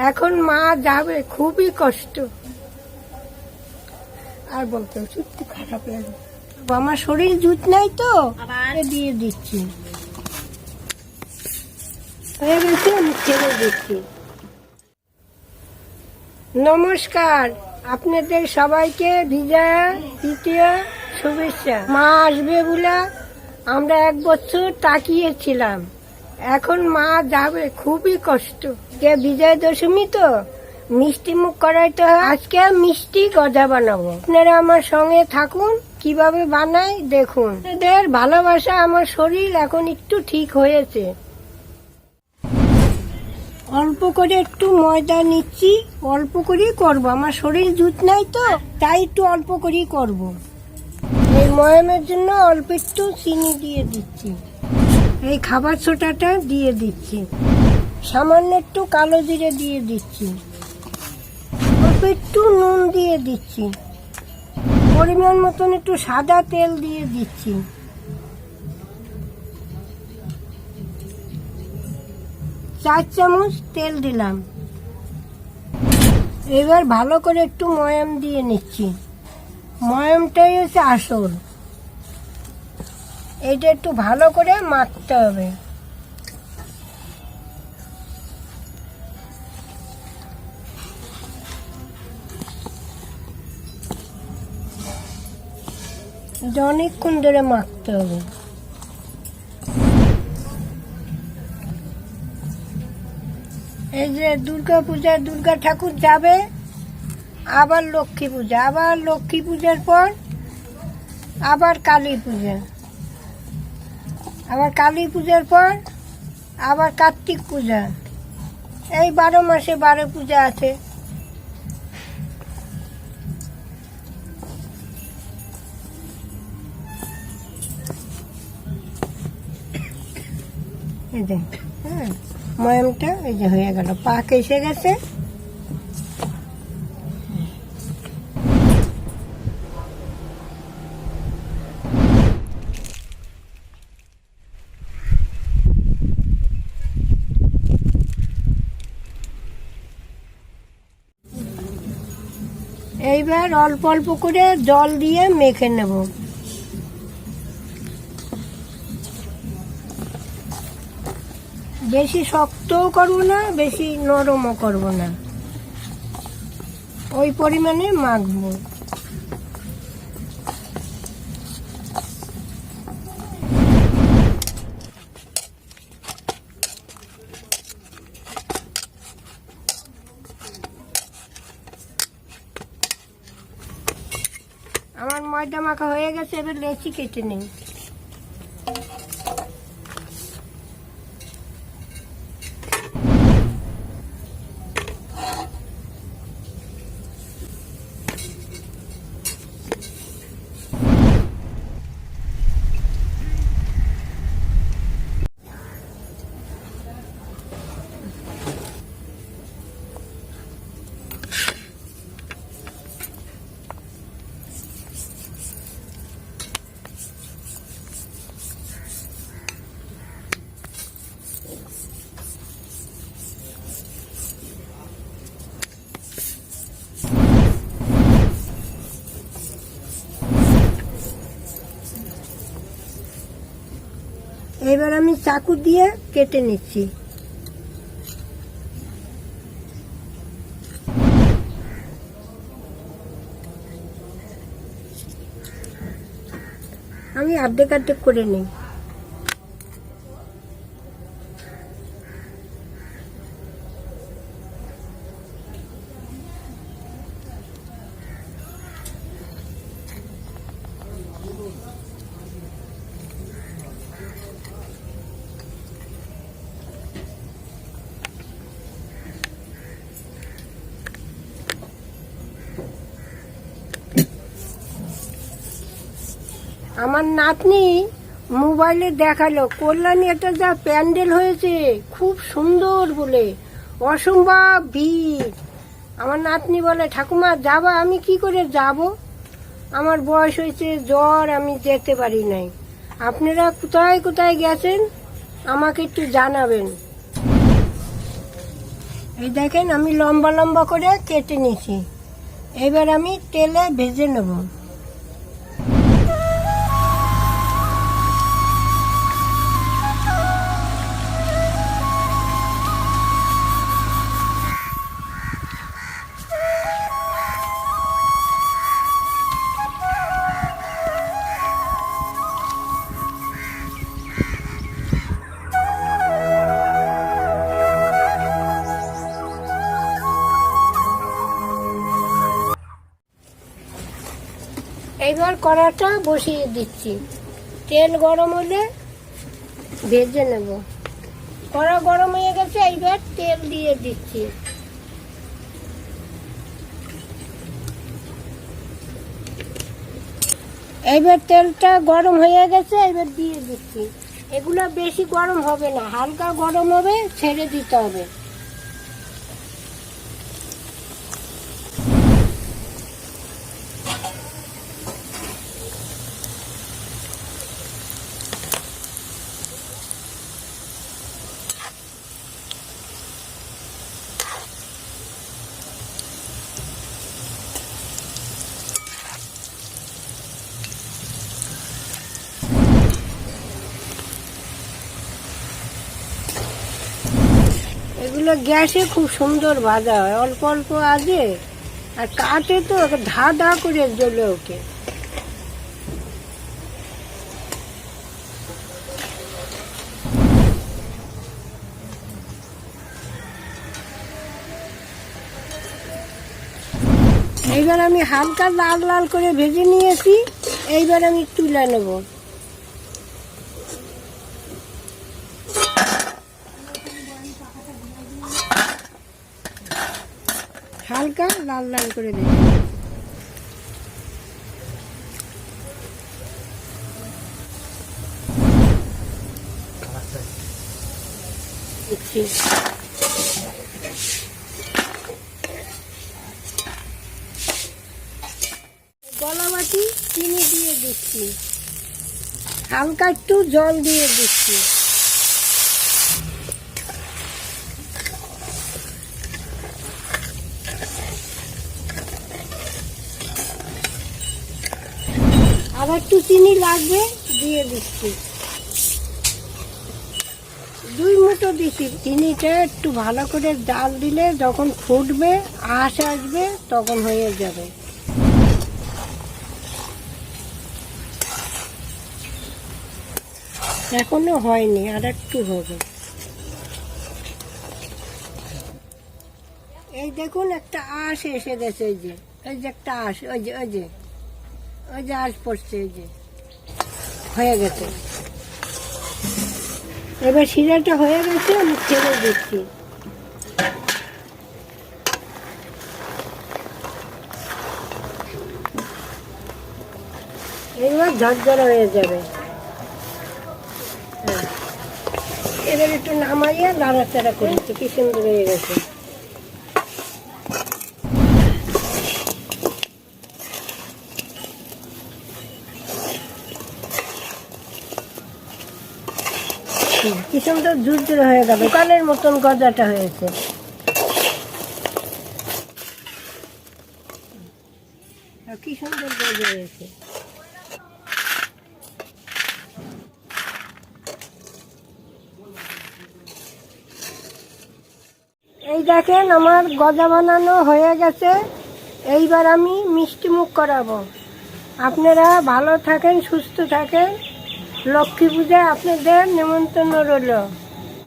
এখন মা যাবে, খুবই কষ্ট। আর বলতে সত্যি খারাপ লাগে। আমার শরীর জুত নাই তো, দিয়ে দিচ্ছি, হয়ে গেছে, আমি ছেড়ে দিচ্ছি। নমস্কার, আপনাদের সবাইকে বিজয়া তৃতীয়া শুভেচ্ছা। মা আসবে বলে আমরা 1 বছর তাকিয়েছিলাম, এখন মা যাবে, খুবই কষ্ট। বিজয়া দশমী তো মিষ্টি মুখ করাইতে হয়, আজকে মিষ্টি গজা বানাবো। আপনারা আমার সঙ্গে থাকুন, কিভাবে বানাই দেখুন। এদের ভালোবাসা আমার শরীর এখন একটু ঠিক হয়েছে। অল্প করে একটু ময়দা নিচ্ছি, অল্প করেই করবো, আমার শরীর জুত নাই তো, তাই একটু অল্প করেই করব। এই ময়ামের জন্য অল্প একটু চিনি দিয়ে দিচ্ছি, এই খাবার সোডাটা দিয়ে দিচ্ছি, সামান্য একটু কালো জিরে দিয়ে দিচ্ছি, অল্প একটু নুন দিয়ে দিচ্ছি, পরিমাণ মতন একটু সাদা তেল দিয়ে দিচ্ছি, চার চামচ তেল দিলাম। এবার ভালো করে একটু ময়াম দিয়ে নিচ্ছি, ময়ামটাই হচ্ছে আসল। এটা একটু ভালো করে মাখতে হবে। অনেকক্ষণ ধরে মাখতে হবে। এই যে দুর্গা পূজা, দুর্গা ঠাকুর যাবে, আবার লক্ষ্মী পূজা, আবার লক্ষ্মী পূজার পর আবার কালী পূজা, আবার কালী পূজার পর আবার কার্তিক পূজা। এই 12 মাসে 12 পূজা আছে। এই যে ময়ামটা এই যে হয়ে গেল, পাক এসে গেছে। এইবার অল্প অল্প করে জল দিয়ে মেখে নেব। বেশি শক্তও করবো না, বেশি নরমও করবো না, ওই পরিমাণে মাখবো। আমার ময়দা মাখা হয়ে গেছে, এবার লেচি কেটে নেই। এবার আমি চাকু দিয়ে কেটে নিচ্ছি। আমি অর্ধেক অর্ধেক করে নিই। আমার নাতনি মোবাইলে দেখালো কল্যাণী একটা যা প্যান্ডেল হয়েছে, খুব সুন্দর বলে, অসম্ভব ভিড়। আমার নাতনি বলে, ঠাকুমা যাবা? আমি কি করে যাব, আমার বয়স হয়েছে, জ্বর, আমি যেতে পারি নাই। আপনারা কোথায় কোথায় গেছেন আমাকে একটু জানাবেন। এই দেখেন আমি লম্বা লম্বা করে কেটে নিয়েছি। এবার আমি তেলে ভেজে নেব। এইবার কড়াটা বসিয়ে দিচ্ছি। তেল গরম হলে ভেজে নেব। কড়া গরম হয়ে গেছে, এইবার তেল দিয়ে দিচ্ছি। এইবার তেলটা গরম হয়ে গেছে, এইবার দিয়ে দিচ্ছি। এগুলো বেশি গরম হবে না, হালকা গরম হবে, ছেড়ে দিতে হবে। এগুলো গ্যাসে খুব সুন্দর ভাজা হয়, অল্প অল্প আজে, আর কাটে তো ধা ধা করে জ্বলে ওঠে। এইবার আমি হালকা লাল লাল করে ভেজে নিয়েছি। এইবার আমি তুলে নেব। হালকা লাল লাল করে ভেজে দিচ্ছি। গলা বাটি চিনি দিয়ে দিচ্ছি, হালকা একটু জল দিয়ে দিচ্ছি। আর একটু চিনি লাগবে, দিয়ে দিচ্ছি। 2 মুঠো দিচ্ছি। চিনিটা একটু ভালো করে জাল দিলে যখন ফুটবে, আঁশ আসবে, তখন হয়ে যাবে। এখনো হয়নি, আর একটু হবে। এই দেখুন একটা আঁশ এসে গেছে। এই যে একটা আঁশ, ওই যে আঁশ পড়ছে, এই যে হয়ে গেছে। এবার শিরাটা হয়ে গেছে, আমি ছেড়ে দিচ্ছি। এবার ঝরঝরা হয়ে যাবে। এবার একটু নামাইয়া নাড়াচাড়া করেছি, কি সুন্দর হয়ে গেছে। কি সুন্দর ঝুরঝুরে হয়ে গেল, দোকানের মতন গজাটা হয়েছে। কি সুন্দর গজা হয়েছে। এই দেখেন আমার গজা বানানো হয়ে গেছে। এইবার আমি মিষ্টি মুখ করাবো। আপনারা ভালো থাকেন, সুস্থ থাকেন। লক্ষ্মী পূজায় আপনাদের নেমন্তন্ন রইল।